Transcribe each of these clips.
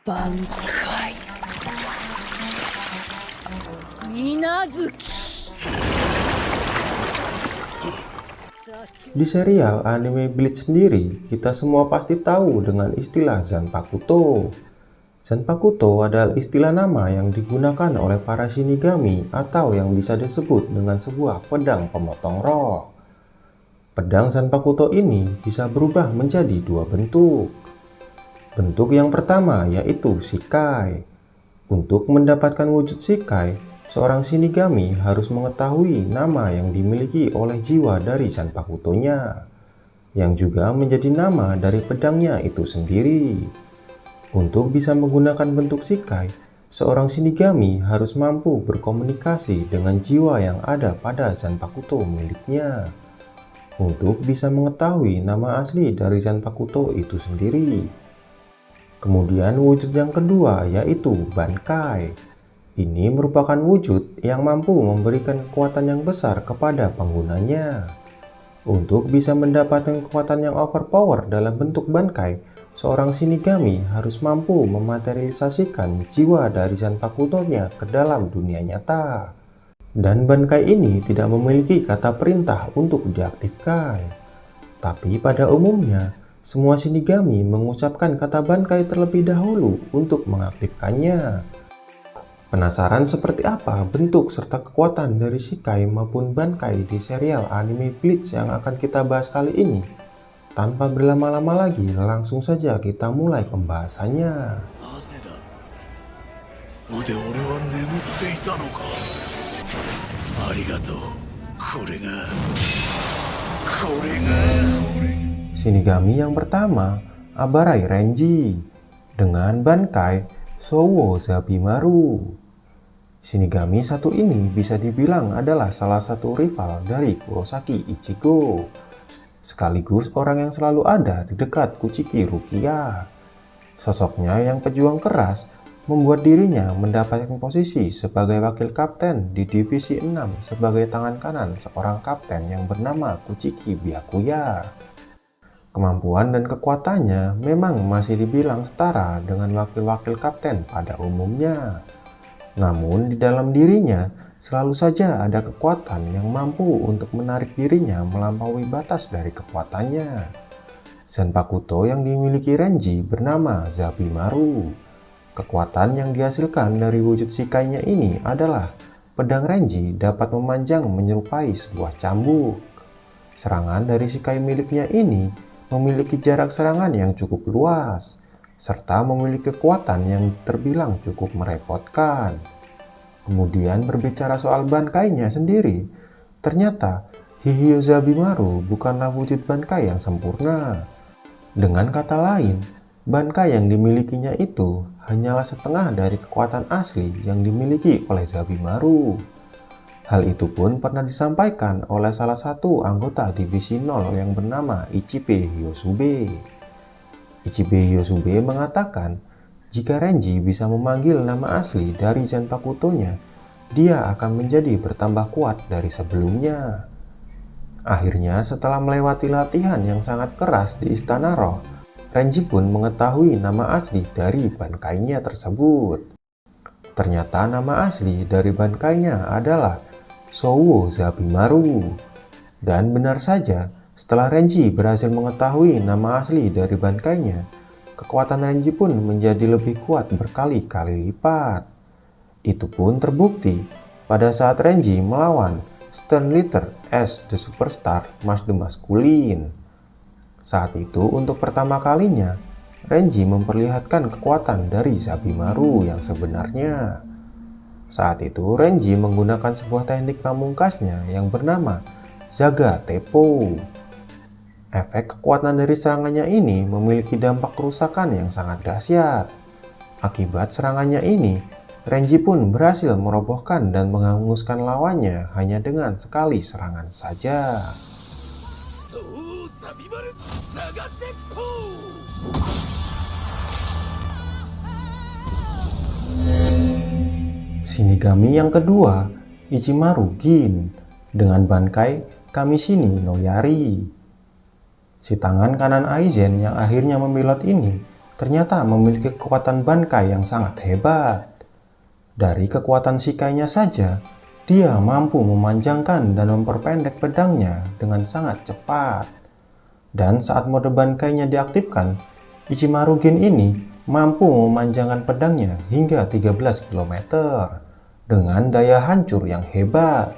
Bankai Minazuki. Di serial anime Bleach sendiri, kita semua pasti tahu dengan istilah Zanpakuto. Zanpakuto adalah istilah nama yang digunakan oleh para shinigami atau yang bisa disebut dengan sebuah pedang pemotong roh. Pedang Zanpakuto ini bisa berubah menjadi dua bentuk. Bentuk yang pertama yaitu Shikai. Untuk mendapatkan wujud Shikai, seorang shinigami harus mengetahui nama yang dimiliki oleh jiwa dari Zanpakutonya, yang juga menjadi nama dari pedangnya itu sendiri. Untuk bisa menggunakan bentuk Shikai, seorang shinigami harus mampu berkomunikasi dengan jiwa yang ada pada Zanpakuto miliknya, untuk bisa mengetahui nama asli dari Zanpakuto itu sendiri. Kemudian wujud yang kedua yaitu Bankai. Ini merupakan wujud yang mampu memberikan kekuatan yang besar kepada penggunanya. Untuk bisa mendapatkan kekuatan yang overpower dalam bentuk Bankai, seorang shinigami harus mampu mematerialisasikan jiwa dari Zanpakutonya ke dalam dunia nyata. Dan Bankai ini tidak memiliki kata perintah untuk diaktifkan. Tapi pada umumnya, semua shinigami mengucapkan kata Bankai terlebih dahulu untuk mengaktifkannya. Penasaran seperti apa bentuk serta kekuatan dari Shikai maupun Bankai di serial anime Bleach yang akan kita bahas kali ini? Tanpa berlama-lama lagi, langsung saja kita mulai pembahasannya. Shinigami yang pertama, Abarai Renji, dengan Bankai Souwo Zabimaru. Shinigami satu ini bisa dibilang adalah salah satu rival dari Kurosaki Ichigo, sekaligus orang yang selalu ada di dekat Kuchiki Rukia. Sosoknya yang pejuang keras membuat dirinya mendapatkan posisi sebagai wakil kapten di divisi 6 sebagai tangan kanan seorang kapten yang bernama Kuchiki Byakuya. Kemampuan dan kekuatannya memang masih dibilang setara dengan wakil-wakil kapten pada umumnya. Namun di dalam dirinya selalu saja ada kekuatan yang mampu untuk menarik dirinya melampaui batas dari kekuatannya. Zanpakuto yang dimiliki Renji bernama Zabimaru. Kekuatan yang dihasilkan dari wujud Shikainya ini adalah pedang Renji dapat memanjang menyerupai sebuah cambuk. Serangan dari Shikai miliknya ini memiliki jarak serangan yang cukup luas, serta memiliki kekuatan yang terbilang cukup merepotkan. Kemudian berbicara soal Bankainya sendiri, ternyata Hihyo Zabimaru bukanlah wujud Bankai yang sempurna. Dengan kata lain, Bankai yang dimilikinya itu hanyalah setengah dari kekuatan asli yang dimiliki oleh Zabimaru. Hal itu pun pernah disampaikan oleh salah satu anggota divisi 0 yang bernama Ichibe Hyosube. Ichibe Hyosube mengatakan, jika Renji bisa memanggil nama asli dari Zanpakutonya, dia akan menjadi bertambah kuat dari sebelumnya. Akhirnya setelah melewati latihan yang sangat keras di Istana Roh, Renji pun mengetahui nama asli dari Bankainya tersebut. Ternyata nama asli dari Bankainya adalah Souwo Zabimaru. Dan benar saja, setelah Renji berhasil mengetahui nama asli dari Bankainya, kekuatan Renji pun menjadi lebih kuat berkali-kali lipat. Itu pun terbukti pada saat Renji melawan Stern Litter as the Superstar Mas the Masculine. Saat itu untuk pertama kalinya, Renji memperlihatkan kekuatan dari Zabimaru yang sebenarnya. Saat itu Renji menggunakan sebuah teknik pamungkasnya yang bernama Zaga Teppo. Efek kekuatan dari serangannya ini memiliki dampak kerusakan yang sangat dahsyat. Akibat serangannya ini, Renji pun berhasil merobohkan dan menghanguskan lawannya hanya dengan sekali serangan saja. Shinigami yang kedua, Ichimaru Gin, dengan Bankai Kamishini no Yari. Si tangan kanan Aizen yang akhirnya membelot ini ternyata memiliki kekuatan Bankai yang sangat hebat. Dari kekuatan Shikainya saja, dia mampu memanjangkan dan memperpendek pedangnya dengan sangat cepat. Dan saat mode Bankainya diaktifkan, Ichimaru Gin ini mampu memanjangkan pedangnya hingga 13 km dengan daya hancur yang hebat,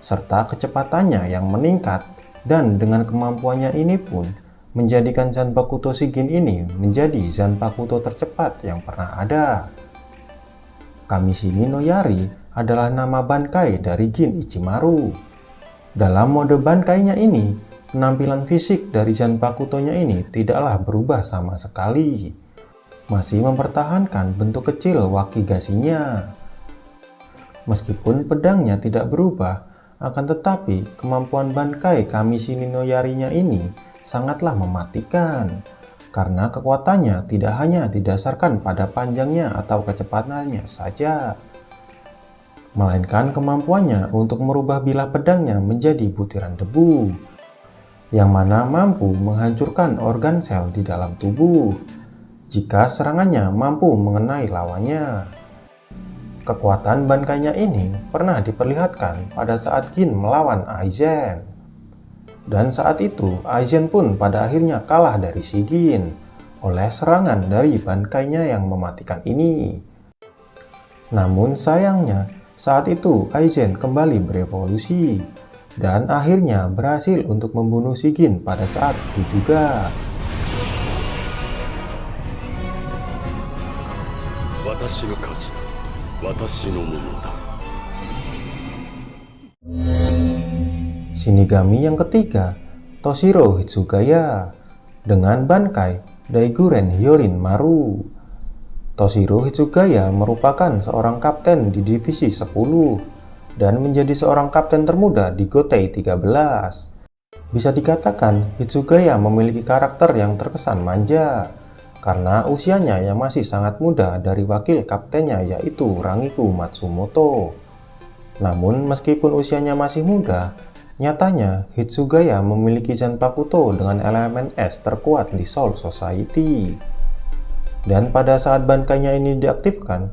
serta kecepatannya yang meningkat, dan dengan kemampuannya ini pun menjadikan Zanpakuto Shigin ini menjadi Zanpakuto tercepat yang pernah ada. Kamishini no Yari adalah nama Bankai dari Gin Ichimaru. Dalam mode Bankainya ini, penampilan fisik dari Zanpakutonya ini tidaklah berubah sama sekali. Masih mempertahankan bentuk kecil Wakigashii-nya. Meskipun pedangnya tidak berubah, akan tetapi kemampuan Bankai Kamishini no Yari-nya ini sangatlah mematikan. Karena kekuatannya tidak hanya didasarkan pada panjangnya atau kecepatannya saja, melainkan kemampuannya untuk merubah bilah pedangnya menjadi butiran debu, yang mana mampu menghancurkan organ sel di dalam tubuh jika serangannya mampu mengenai lawannya. Kekuatan Bankainya ini pernah diperlihatkan pada saat Gin melawan Aizen. Dan saat itu, Aizen pun pada akhirnya kalah dari Shigin oleh serangan dari Bankainya yang mematikan ini. Namun sayangnya, saat itu Aizen kembali berevolusi dan akhirnya berhasil untuk membunuh Shigin pada saat itu juga. Shinigami yang ketiga, Toshiro Hitsugaya, dengan Bankai Daiguren Hyorin Maru. Toshiro Hitsugaya merupakan seorang kapten di divisi 10 dan menjadi seorang kapten termuda di Gotei 13. Bisa dikatakan Hitsugaya memiliki karakter yang terkesan manja karena usianya yang masih sangat muda dari wakil kaptennya yaitu Rangiku Matsumoto. Namun meskipun usianya masih muda, nyatanya Hitsugaya memiliki Zanpakuto dengan elemen es terkuat di Soul Society. Dan pada saat Bankainya ini diaktifkan,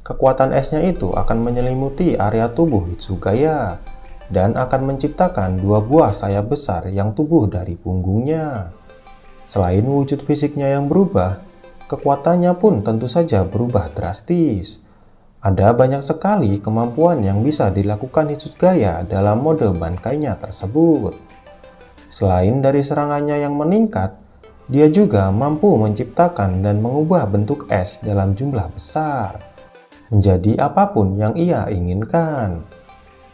kekuatan esnya itu akan menyelimuti area tubuh Hitsugaya dan akan menciptakan 2 buah sayap besar yang tumbuh dari punggungnya. Selain wujud fisiknya yang berubah, kekuatannya pun tentu saja berubah drastis. Ada banyak sekali kemampuan yang bisa dilakukan Hitsugaya dalam mode Bankainya tersebut. Selain dari serangannya yang meningkat, dia juga mampu menciptakan dan mengubah bentuk es dalam jumlah besar menjadi apapun yang ia inginkan.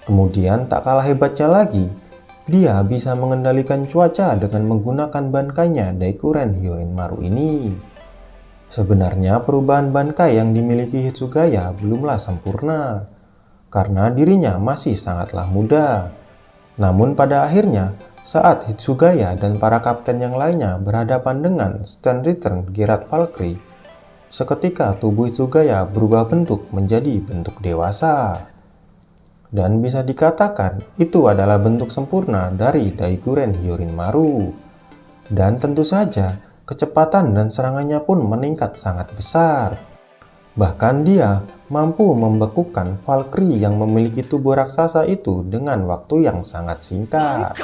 Kemudian tak kalah hebatnya lagi, dia bisa mengendalikan cuaca dengan menggunakan Bankainya Daiguren Hyorin Maru ini. Sebenarnya perubahan Bankai yang dimiliki Hitsugaya belumlah sempurna, karena dirinya masih sangatlah muda. Namun pada akhirnya, saat Hitsugaya dan para kapten yang lainnya berhadapan dengan Stand Return Geralt Valkyrie, seketika tubuh Hitsugaya berubah bentuk menjadi bentuk dewasa. Dan bisa dikatakan itu adalah bentuk sempurna dari Daiguren Hyorin Maru. Dan tentu saja, kecepatan dan serangannya pun meningkat sangat besar. Bahkan dia mampu membekukan Valkyrie yang memiliki tubuh raksasa itu dengan waktu yang sangat singkat.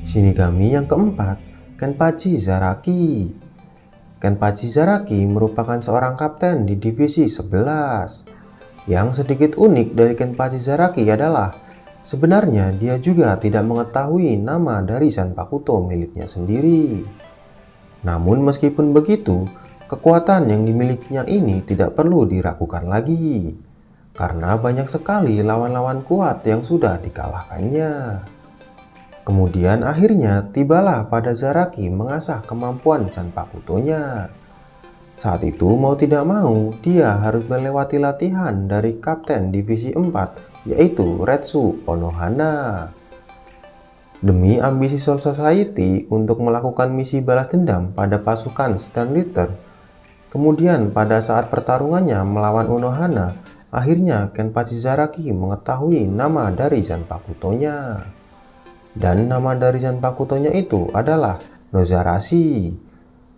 Shinigami yang keempat, Kenpachi Zaraki. Kenpachi Zaraki merupakan seorang kapten di divisi 11. Yang sedikit unik dari Kenpachi Zaraki adalah sebenarnya dia juga tidak mengetahui nama dari Zanpakuto miliknya sendiri. Namun meskipun begitu, kekuatan yang dimilikinya ini tidak perlu diragukan lagi, karena banyak sekali lawan-lawan kuat yang sudah dikalahkannya. Kemudian akhirnya tibalah pada Zaraki mengasah kemampuan Zanpakutonya. Saat itu mau tidak mau, dia harus melewati latihan dari Kapten Divisi 4, yaitu Retsu Konohana. Demi ambisi Soul Society untuk melakukan misi balas dendam pada pasukan Stand Return, kemudian pada saat pertarungannya melawan Konohana, akhirnya Kenpachi Zaraki mengetahui nama dari Zanpakutonya. Dan nama dari Zanpakutonya itu adalah Nozarashi.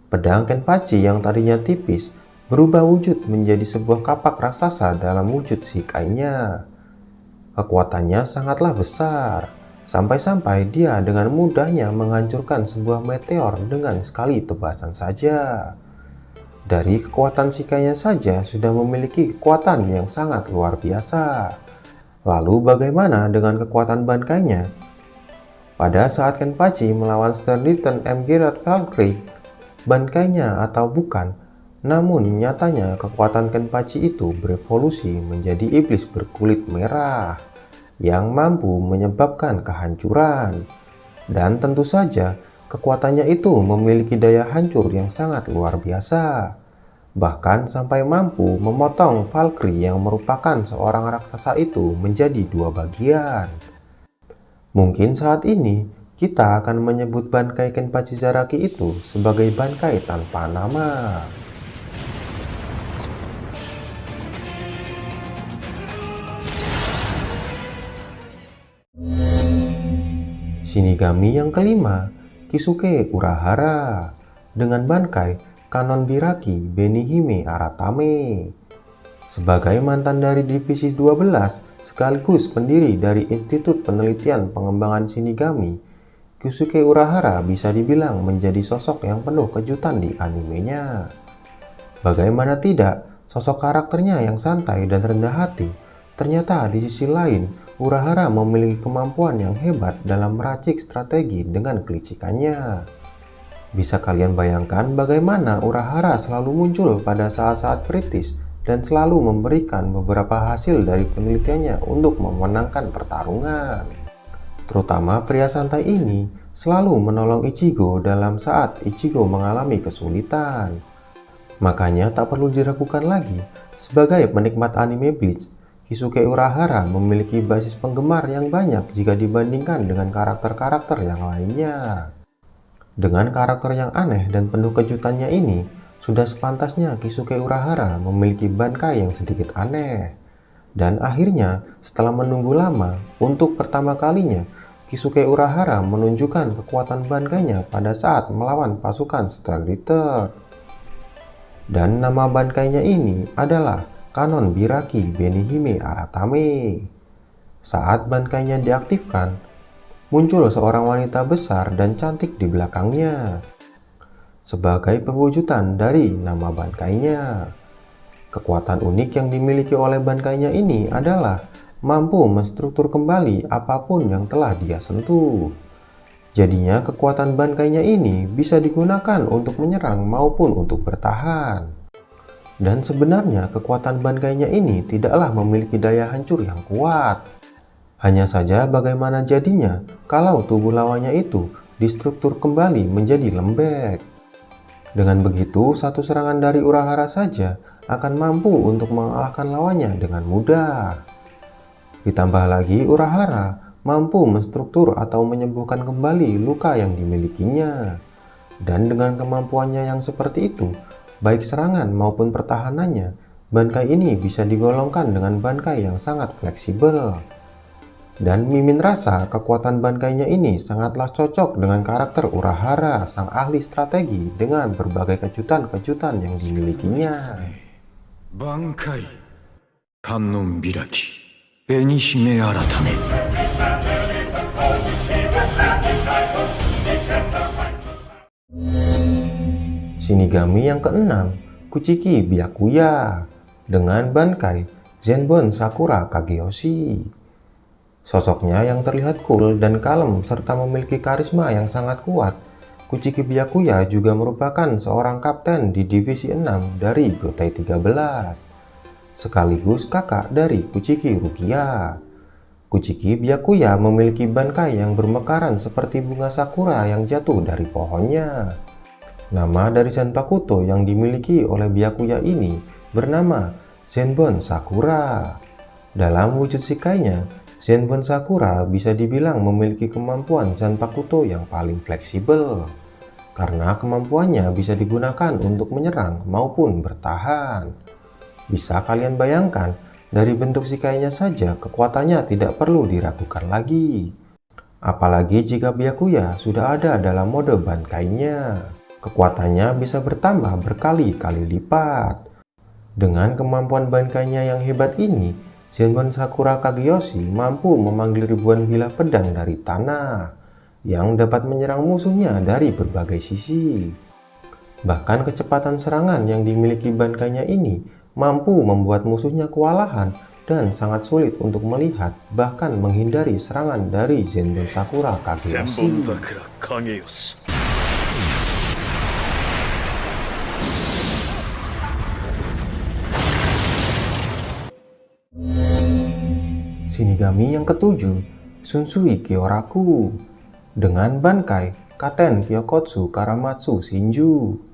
Pedang Kenpachi yang tadinya tipis berubah wujud menjadi sebuah kapak raksasa dalam wujud shikainya. Kekuatannya sangatlah besar, sampai-sampai dia dengan mudahnya menghancurkan sebuah meteor dengan sekali tebasan saja. Dari kekuatan shikainya saja sudah memiliki kekuatan yang sangat luar biasa. Lalu bagaimana dengan kekuatan bankainya? Pada saat Kenpachi melawan Sternlieutenant M. Gerard Valkyrie, bankainya atau bukan, namun nyatanya kekuatan Kenpachi itu berevolusi menjadi iblis berkulit merah yang mampu menyebabkan kehancuran. Dan tentu saja kekuatannya itu memiliki daya hancur yang sangat luar biasa, bahkan sampai mampu memotong Valkyrie yang merupakan seorang raksasa itu menjadi dua bagian. Mungkin saat ini kita akan menyebut Bankai Kenpachi Zaraki itu sebagai Bankai tanpa nama. Shinigami yang kelima, Kisuke Urahara, dengan Bankai Kanon Biraki Benihime Aratame. Sebagai mantan dari Divisi 12 sekaligus pendiri dari Institut Penelitian Pengembangan Shinigami, Kisuke Urahara bisa dibilang menjadi sosok yang penuh kejutan di animenya. Bagaimana tidak, sosok karakternya yang santai dan rendah hati, ternyata di sisi lain Urahara memiliki kemampuan yang hebat dalam meracik strategi dengan kelicikannya. Bisa kalian bayangkan bagaimana Urahara selalu muncul pada saat-saat kritis dan selalu memberikan beberapa hasil dari penelitiannya untuk memenangkan pertarungan. Terutama pria santai ini selalu menolong Ichigo dalam saat Ichigo mengalami kesulitan. Makanya tak perlu diragukan lagi, sebagai penikmat anime Bleach, Kisuke Urahara memiliki basis penggemar yang banyak jika dibandingkan dengan karakter-karakter yang lainnya. Dengan karakter yang aneh dan penuh kejutannya ini, sudah sepantasnya Kisuke Urahara memiliki bankai yang sedikit aneh. Dan akhirnya, setelah menunggu lama, untuk pertama kalinya, Kisuke Urahara menunjukkan kekuatan bankainya pada saat melawan pasukan Sternritter. Dan nama bankainya ini adalah Kanon Biraki Benihime Aratame. Saat bankainya diaktifkan, muncul seorang wanita besar dan cantik di belakangnya sebagai perwujudan dari nama bankainya. Kekuatan unik yang dimiliki oleh bankainya ini adalah mampu menstruktur kembali apapun yang telah dia sentuh. Jadinya kekuatan bankainya ini bisa digunakan untuk menyerang maupun untuk bertahan. Dan sebenarnya kekuatan bankainya ini tidaklah memiliki daya hancur yang kuat. Hanya saja bagaimana jadinya kalau tubuh lawannya itu distruktur kembali menjadi lembek. Dengan begitu, satu serangan dari Urahara saja akan mampu untuk mengalahkan lawannya dengan mudah. Ditambah lagi, Urahara mampu menstruktur atau menyembuhkan kembali luka yang dimilikinya. Dan dengan kemampuannya yang seperti itu, baik serangan maupun pertahanannya, bankai ini bisa digolongkan dengan bankai yang sangat fleksibel. Dan mimin rasa kekuatan bankainya ini sangatlah cocok dengan karakter Urahara, sang ahli strategi dengan berbagai kejutan-kejutan yang dimilikinya. Bankai Kanon Biraki Benihime Aratame. Shinigami yang keenam, Kuchiki Byakuya, dengan bankai Zenbon Sakura Kageyoshi. Sosoknya yang terlihat cool dan kalem serta memiliki karisma yang sangat kuat, Kuchiki Byakuya juga merupakan seorang kapten di Divisi 6 dari Gotei 13, sekaligus kakak dari Kuchiki Rukia. Kuchiki Byakuya memiliki bankai yang bermekaran seperti bunga sakura yang jatuh dari pohonnya. Nama dari Zanpakuto yang dimiliki oleh Byakuya ini bernama Zenbon Sakura. Dalam wujud shikainya, Zenbon Sakura bisa dibilang memiliki kemampuan Zanpakuto yang paling fleksibel, karena kemampuannya bisa digunakan untuk menyerang maupun bertahan. Bisa kalian bayangkan Dari bentuk shikainya saja, kekuatannya tidak perlu diragukan lagi. Apalagi jika Byakuya sudah ada dalam mode bankainya. Kekuatannya bisa bertambah berkali-kali lipat. Dengan kemampuan bankainya yang hebat ini, Zenbon Sakura Kageyoshi mampu memanggil ribuan bilah pedang dari tanah yang dapat menyerang musuhnya dari berbagai sisi. Bahkan kecepatan serangan yang dimiliki bankainya ini mampu membuat musuhnya kewalahan dan sangat sulit untuk melihat bahkan menghindari serangan dari Zenbon Sakura Kageyoshi. Shinigami yang ketujuh, Shunsui Kyoraku, dengan bankai Katen Kyokotsu Karamatsu Shinju.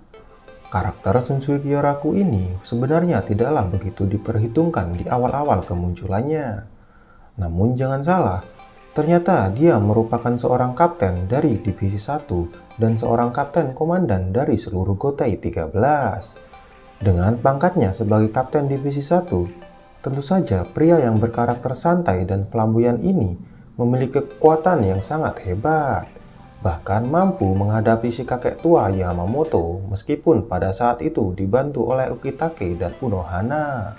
Karakter Shunsui Kyoraku ini sebenarnya tidaklah begitu diperhitungkan di awal-awal kemunculannya. Namun jangan salah, ternyata dia merupakan seorang kapten dari Divisi 1 dan seorang kapten komandan dari seluruh Gotei 13. Dengan pangkatnya sebagai kapten Divisi 1, tentu saja pria yang berkarakter santai dan flamboyan ini memiliki kekuatan yang sangat hebat. Bahkan mampu menghadapi si kakek tua Yamamoto meskipun pada saat itu dibantu oleh Ukitake dan Unohana.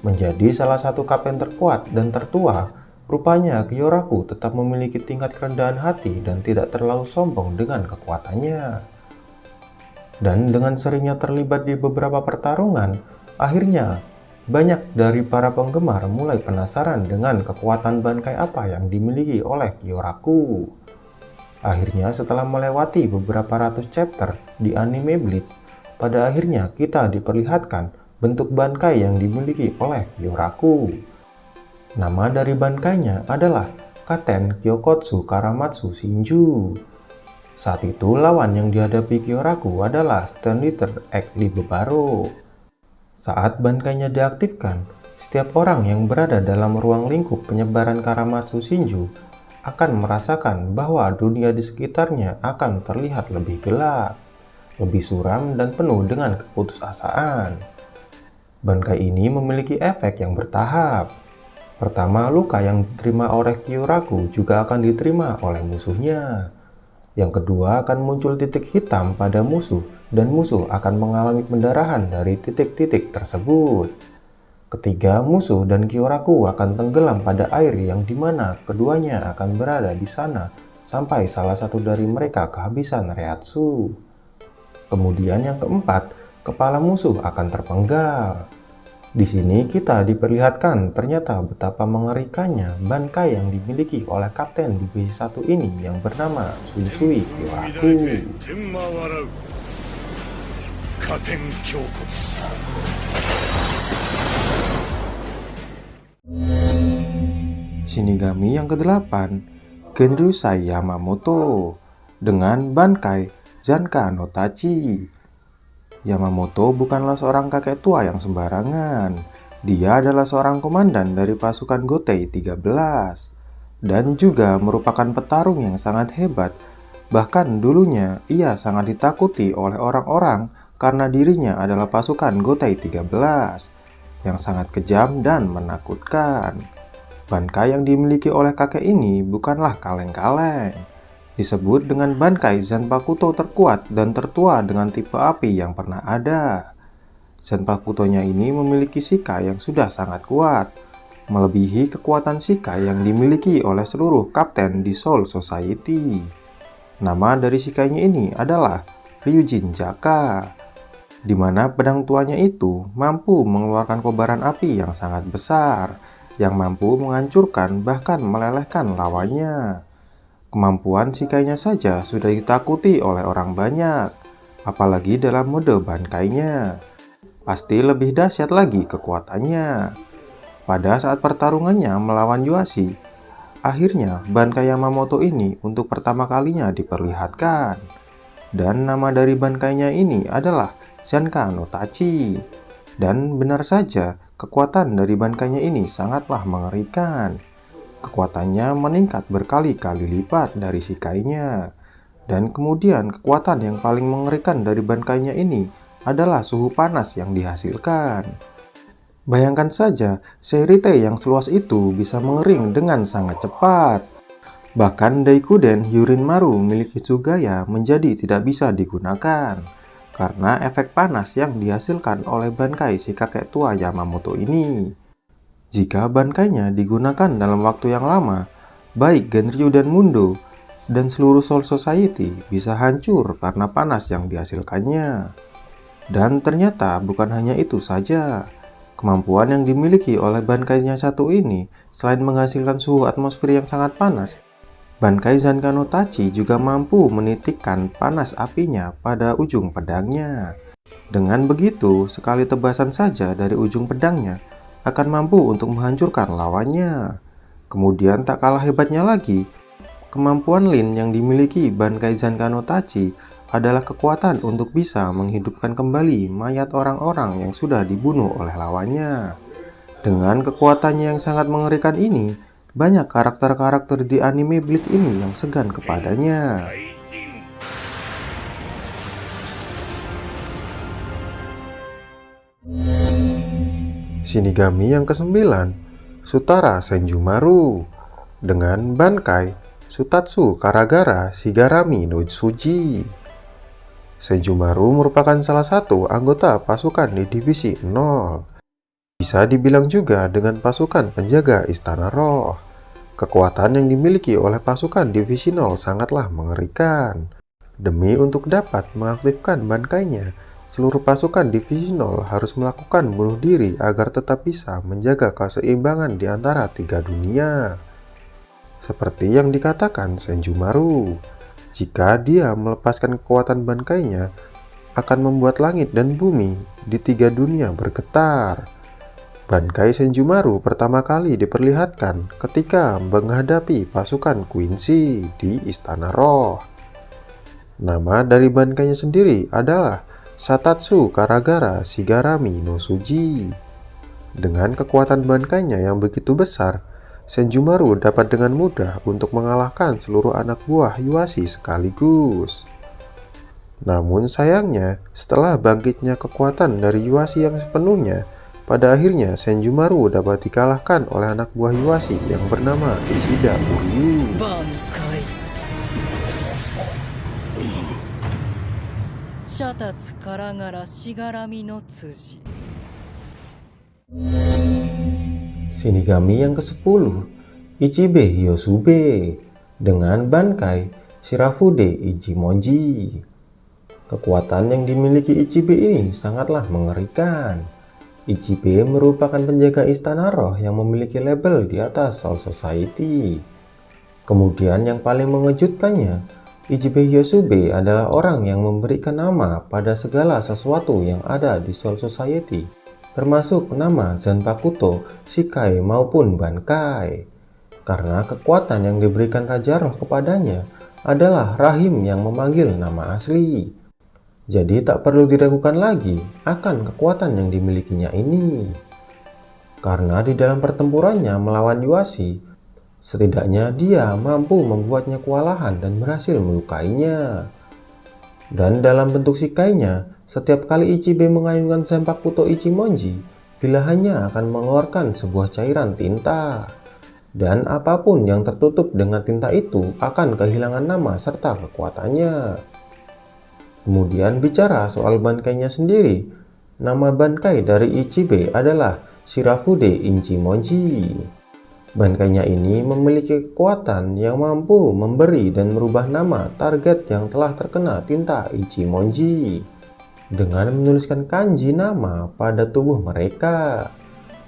Menjadi salah satu kapten terkuat dan tertua, rupanya Kyoraku tetap memiliki tingkat kerendahan hati dan tidak terlalu sombong dengan kekuatannya. Dan dengan seringnya terlibat di beberapa pertarungan, akhirnya banyak dari para penggemar mulai penasaran dengan kekuatan bankai apa yang dimiliki oleh Kyoraku. Akhirnya setelah melewati beberapa ratus chapter di anime Bleach, pada akhirnya kita diperlihatkan bentuk bankai yang dimiliki oleh Kyoraku. Nama dari bankainya adalah Katen Kyokotsu Karamatsu Shinju. Saat itu lawan yang dihadapi Kyoraku adalah Stenlitter X Libebaro. Saat bankainya diaktifkan, setiap orang yang berada dalam ruang lingkup penyebaran Karamatsu Shinju akan merasakan bahwa dunia di sekitarnya akan terlihat lebih gelap, lebih suram dan penuh dengan keputusasaan. Bankai ini memiliki efek yang bertahap. Pertama, luka yang diterima oleh Kyoraku juga akan diterima oleh musuhnya. Yang kedua, akan muncul titik hitam pada musuh dan musuh akan mengalami pendarahan dari titik-titik tersebut. Ketiga, musuh dan Kyoraku akan tenggelam pada air yang dimana keduanya akan berada di sana sampai salah satu dari mereka kehabisan Reiatsu. Kemudian yang keempat, kepala musuh akan terpenggal. Di sini kita diperlihatkan ternyata betapa mengerikannya bankai yang dimiliki oleh kapten divisi 1 ini yang bernama Shunsui Kyoraku. Shinigami yang ke-8, Genryusai Yamamoto, dengan bankai Zanka no Tachi. Yamamoto bukanlah seorang kakek tua yang sembarangan. Dia adalah seorang komandan dari pasukan Gotei 13 dan juga merupakan petarung yang sangat hebat. Bahkan dulunya ia sangat ditakuti oleh orang-orang karena dirinya adalah pasukan Gotei 13 yang sangat kejam dan menakutkan. Bankai yang dimiliki oleh kakek ini bukanlah kaleng-kaleng. Disebut dengan bankai Zanpakuto terkuat dan tertua dengan tipe api yang pernah ada. Zanpakutonya ini memiliki shikai yang sudah sangat kuat, melebihi kekuatan shikai yang dimiliki oleh seluruh kapten di Soul Society. Nama dari shikainya ini adalah Ryujin Jaka, di mana pedang tuanya itu mampu mengeluarkan kobaran api yang sangat besar, yang mampu menghancurkan bahkan melelehkan lawannya. Kemampuan shikainya saja sudah ditakuti oleh orang banyak, apalagi dalam mode bankainya. Pasti lebih dahsyat lagi kekuatannya. Pada saat pertarungannya melawan Yuashi, akhirnya bankai Yamamoto ini untuk pertama kalinya diperlihatkan. Dan nama dari bankainya ini adalah Zanka no Tachi. Dan benar saja, kekuatan dari bankainya ini sangatlah mengerikan. Kekuatannya meningkat berkali-kali lipat dari shikainya. Dan kemudian kekuatan yang paling mengerikan dari bankainya ini adalah suhu panas yang dihasilkan. Bayangkan saja, Seirite yang seluas itu bisa mengering dengan sangat cepat. Bahkan Daikuden Hyurin-maru milik Hitsugaya menjadi tidak bisa digunakan karena efek panas yang dihasilkan oleh bankai si kakek tua Yamamoto ini. Jika bankainya digunakan dalam waktu yang lama, baik Genryu dan Mundo dan seluruh Soul Society bisa hancur karena panas yang dihasilkannya. Dan ternyata bukan hanya itu saja. Kemampuan yang dimiliki oleh bankainya satu ini, selain menghasilkan suhu atmosfer yang sangat panas, Bankai Zankano Tachi juga mampu menitikkan panas apinya pada ujung pedangnya. Dengan begitu, sekali tebasan saja dari ujung pedangnya akan mampu untuk menghancurkan lawannya. Kemudian tak kalah hebatnya lagi, kemampuan Lin yang dimiliki Bankai Zankano Tachi adalah kekuatan untuk bisa menghidupkan kembali mayat orang-orang yang sudah dibunuh oleh lawannya. Dengan kekuatannya yang sangat mengerikan ini, banyak karakter-karakter di anime Bleach ini yang segan kepadanya. Shinigami yang ke-9, Sutara Senjumaru, dengan Bankai Sutatsu Karagara Shigarami no Tsuji. Senjumaru merupakan salah satu anggota pasukan di Divisi 0. Bisa dibilang juga dengan pasukan penjaga Istana Roh. Kekuatan yang dimiliki oleh pasukan Divisi 0 sangatlah mengerikan. Demi untuk dapat mengaktifkan bankainya, seluruh pasukan Divisi 0 harus melakukan bunuh diri agar tetap bisa menjaga keseimbangan di antara tiga dunia. Seperti yang dikatakan Senjumaru, jika dia melepaskan kekuatan bankainya, akan membuat langit dan bumi di tiga dunia bergetar. Bankai Senjumaru pertama kali diperlihatkan ketika menghadapi pasukan Quincy di Istana Roh. Nama dari bankainya sendiri adalah Satatsu Karagara Shigarami no Tsuji. Dengan kekuatan bankainya yang begitu besar, Senjumaru dapat dengan mudah untuk mengalahkan seluruh anak buah Yuashi sekaligus. Namun sayangnya, setelah bangkitnya kekuatan dari Yuashi yang sepenuhnya, pada akhirnya Senjumaru dapat dikalahkan oleh anak buah Yuashi yang bernama Ishida Uryu. Bankai Shatatsu Karagara Shigarami no Tsuji. Shinigami yang ke-10, Ichibe Hyosube, dengan Bankai Shirafude Ichimonji. Kekuatan yang dimiliki Ichibe ini sangatlah mengerikan. Ichibe merupakan penjaga Istana Roh yang memiliki label di atas Soul Society. Kemudian yang paling mengejutkannya, Ichibe Hyosube adalah orang yang memberikan nama pada segala sesuatu yang ada di Soul Society, termasuk nama Zanpakuto, Shikai maupun Bankai. Karena kekuatan yang diberikan Raja Roh kepadanya adalah rahim yang memanggil nama asli. Jadi tak perlu diragukan lagi akan kekuatan yang dimilikinya ini. Karena di dalam pertempurannya melawan Yuashi, setidaknya dia mampu membuatnya kewalahan dan berhasil melukainya. Dan dalam bentuk Shikainya, setiap kali Ichibe mengayunkan Zanpakuto Ichimonji, belahannya akan mengeluarkan sebuah cairan tinta. Dan apapun yang tertutup dengan tinta itu akan kehilangan nama serta kekuatannya. Kemudian bicara soal bankainya sendiri, nama bankai dari Ichibe adalah Shirafude Ichimonji. Bankainya ini memiliki kekuatan yang mampu memberi dan merubah nama target yang telah terkena tinta Ichimonji dengan menuliskan kanji nama pada tubuh mereka.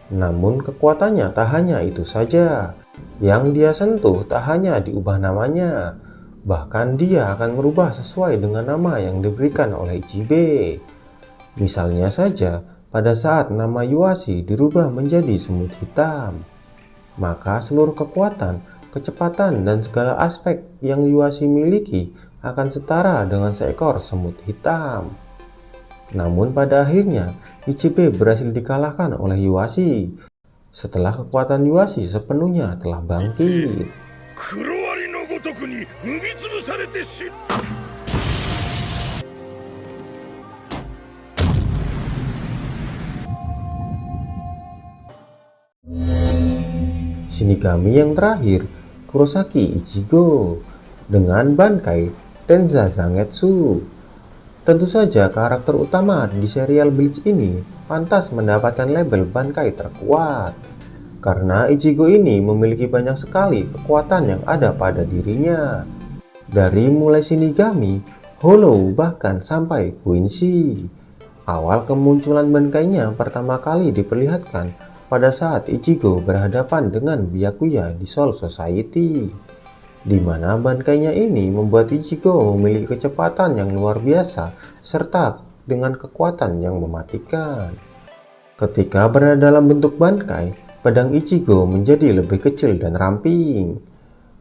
Namun kekuatannya tak hanya itu saja. Yang dia sentuh tak hanya diubah namanya, bahkan dia akan merubah sesuai dengan nama yang diberikan oleh Ichibe. Misalnya saja, pada saat nama Yuashi dirubah menjadi semut hitam, maka seluruh kekuatan, kecepatan, dan segala aspek yang Yuashi miliki akan setara dengan seekor semut hitam. Namun pada akhirnya, Ichibe berhasil dikalahkan oleh Yuashi setelah kekuatan Yuashi sepenuhnya telah bangkit. Shinigami yang terakhir, Kurosaki Ichigo, dengan Bankai Tenza Zangetsu. Tentu saja karakter utama di serial Bleach ini pantas mendapatkan label Bankai terkuat, karena Ichigo ini memiliki banyak sekali kekuatan yang ada pada dirinya. Dari mulai Shinigami, Hollow, bahkan sampai Quincy. Awal kemunculan Bankainya pertama kali diperlihatkan pada saat Ichigo berhadapan dengan Byakuya di Soul Society, di mana Bankainya ini membuat Ichigo memiliki kecepatan yang luar biasa serta dengan kekuatan yang mematikan. Ketika berada dalam bentuk Bankai, pedang Ichigo menjadi lebih kecil dan ramping,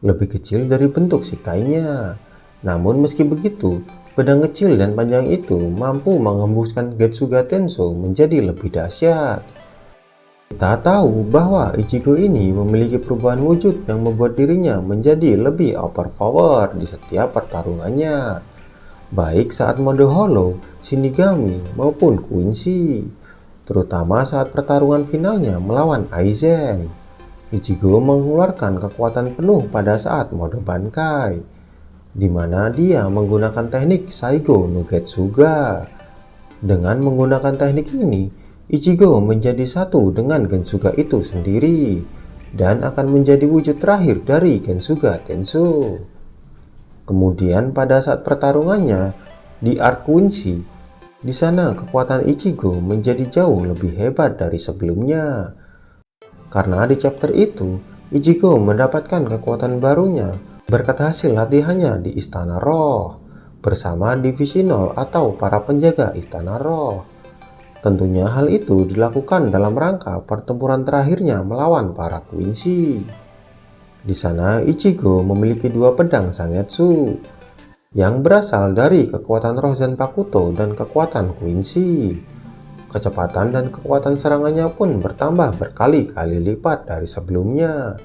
lebih kecil dari bentuk Shikainya. Namun meski begitu, pedang kecil dan panjang itu mampu mengembuskan Getsuga Tensho menjadi lebih dahsyat. Kita tahu bahwa Ichigo ini memiliki perubahan wujud yang membuat dirinya menjadi lebih overpower di setiap pertarungannya, baik saat mode Hollow, Shinigami, maupun Quincy. Terutama saat pertarungan finalnya melawan Aizen, Ichigo mengeluarkan kekuatan penuh pada saat mode Bankai, di mana dia menggunakan teknik Saigo no Getsuga. Dengan menggunakan teknik ini, Ichigo menjadi satu dengan Gensuga itu sendiri dan akan menjadi wujud terakhir dari Gensuga Tensho. Kemudian pada saat pertarungannya di Arc Quincy, di sana kekuatan Ichigo menjadi jauh lebih hebat dari sebelumnya. Karena di chapter itu, Ichigo mendapatkan kekuatan barunya berkat hasil latihannya di Istana Roh bersama Divisi 0 atau para penjaga Istana Roh. Tentunya hal itu dilakukan dalam rangka pertempuran terakhirnya melawan para Quincy. Di sana Ichigo memiliki dua pedang Zangetsu yang berasal dari kekuatan roh Zanpakuto dan kekuatan Quincy. Kecepatan dan kekuatan serangannya pun bertambah berkali-kali lipat dari sebelumnya.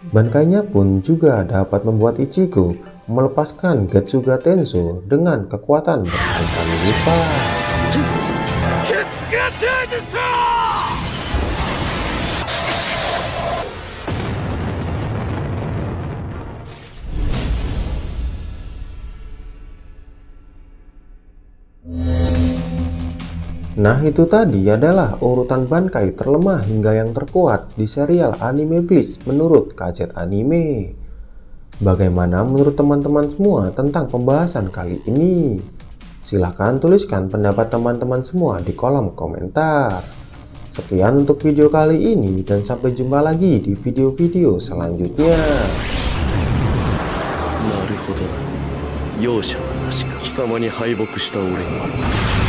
Bankainya pun juga dapat membuat Ichigo melepaskan Getsuga Tensho dengan kekuatan berkali-kali lipat. Nah, itu tadi adalah urutan Bankai terlemah hingga yang terkuat di serial anime Bleach menurut KZ Anime. Bagaimana menurut teman-teman semua tentang pembahasan kali ini? Silahkan tuliskan pendapat teman-teman semua di kolom komentar. Sekian untuk video kali ini dan sampai jumpa lagi di video-video selanjutnya. なるほどな。容赦はなしか。貴様に敗北した俺に